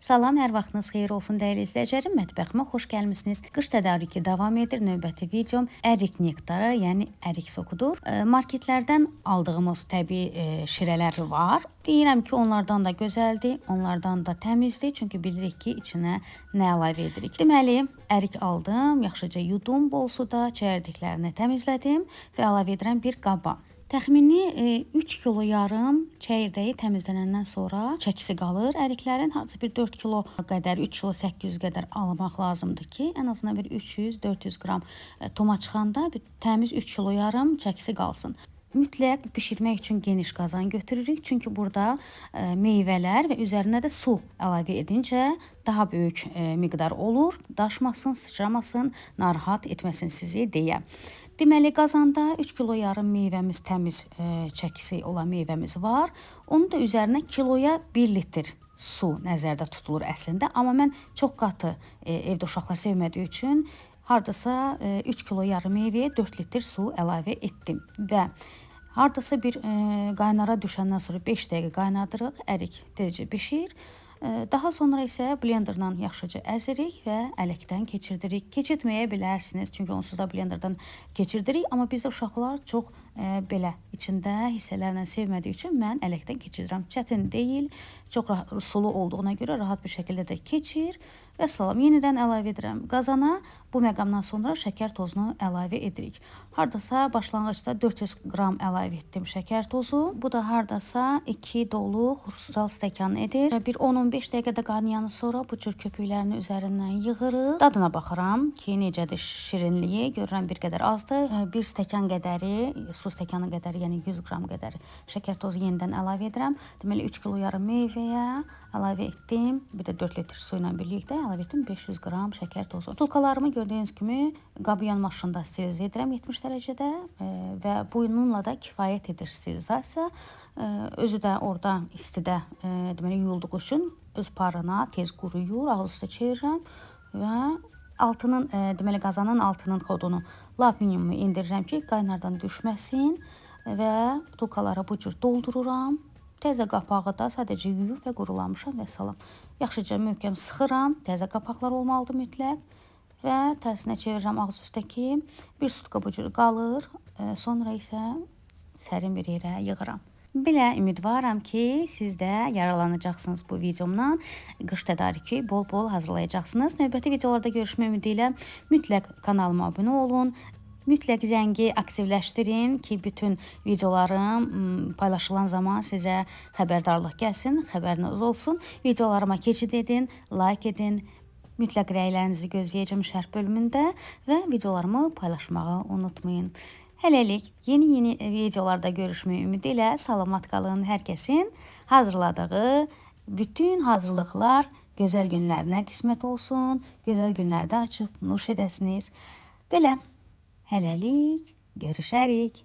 Salam, hər vaxtınız xeyir olsun dəyərli izləyicilərim. Mətbəximə xoş gəlmisiniz. Qış tədarükü davam edir. Növbəti videom ərik nektarı, yəni ərik sokudur. Marketlərdən aldığımız təbii şirələr var. Deyirəm ki, onlardan da gözəldir, onlardan da təmizdir. Çünki bilirik ki, içinə nə əlavə edirik. Deməli, ərik aldım, yaxşıca yudum bol suda, çəyirdiklərini təmizlədim və əlavə edirəm bir qaba. Təxmini 3 kilo yarım çəyirdəyi təmizlənəndən sonra çəkisi qalır. Əriklərin hardasa bir 4 kilo qədər, 3 kilo 800 qədər almaq lazımdır ki, ən azından bir 300-400 qram toma çıxanda bir təmiz 3 kilo yarım çəkisi qalsın. Mütləq bişirmək üçün geniş qazan götürürük. Çünki burada meyvələr və üzərinə də su əlavə edincə daha böyük miqdar olur. Daşmasın, sıçramasın, narahat etməsin sizi deyə. Deməli, qazanda 3 kilo yarım meyvəmiz, təmiz çəkisi olan meyvəmiz var. Onun da üzərinə kiloya 1 litr su nəzərdə tutulur əslində. Amma mən çox qatı evdə uşaqlar sevmədiyi üçün hardasa 3 kilo yarım meyvəyə 4 litr su əlavə etdim. Və hardasa bir qaynara düşəndən sonra 5 dəqiqə qaynadırıq, ərik tezcə bişir. Daha sonra isə blenderla yaxşıca əzirik və ələkdən keçirdirik. Keçirtməyə bilərsiniz, çünki onsuz da blenderdan keçirdirik. Amma bizdə uşaqlar çox belə içində hissələrlə sevmədiyi üçün mən ələkdən keçirirəm. Çətin deyil, çox sulu olduğuna görə rahat bir şəkildə də keçir. Və salam, yenidən əlavə edirəm qazana. Bu məqamdan sonra şəkər tozunu əlavə edirik. Hardasa başlanğıcda 400 qram əlavə etdim şəkər tozu. Bu da hardasa 2 dolu xuruşsal stəkan edir. Bir 10-15 dəqiqədə qaynayandan sonra bu cür köpüklərini üzərindən yığırıq. Dadına baxıram ki, necədir şirinliyi. Görürəm bir qədər azdır. 1 stəkan qədəri, su stəkanı qədəri, yəni 100 qram qədər şəkər tozu yenidən əlavə edirəm. Deməli 3 kilo yarım meyvəyə əlavə etdim. Bir də 4 litr su ilə birlikdə əlavə etdim 500 qram şəkər tozu. Bulkalarımı gördüyünüz kimi qabı yan maşında sterilize edirəm 70 dərəcədə və bununla da kifayət edir sterilizasiya. Özü də orada istidə deməli yuyulduğu üçün öz parına tez quruyur. Ağız üstə çevirirəm və altının deməli qazanın altının xodunu lap minimumu indirirəm ki, qaynardan düşməsin və bulkaları bu cür doldururam. Təzə qapağı da sadəcə yuyub və qurulamışam və salam. Yaxşıca möhkəm sıxıram. Təzə qapaqlar olmalıdır mütləq. Və tərsinə çevirirəm ağız üstəki. Bir sutka bu cür qalır. Sonra isə sərin bir yerə yığıram. Belə ümidvaram ki, siz də yaralanacaqsınız bu videomdan. Qış tədarükü bol-bol hazırlayacaqsınız. Növbəti videolarda görüşmək ümidi ilə mütləq kanalıma abunə olun. Mütləq zəngi aktivləşdirin ki, bütün videolarım paylaşılan zaman sizə xəbərdarlıq gəlsin, xəbəriniz olsun. Videolarıma keçid edin, like edin. Mütləq rəylərinizi gözləyəcəm şərh bölümündə və videolarımı paylaşmağı unutmayın. Hələlik yeni videolarda görüşmək ümidi ilə salamat qalın. Hər kəsin hazırladığı bütün hazırlıqlar gözəl günlərinə qismət olsun. Gözəl günlərdə açıb nuş edəsiniz. Belə. Hələlik görüşərik.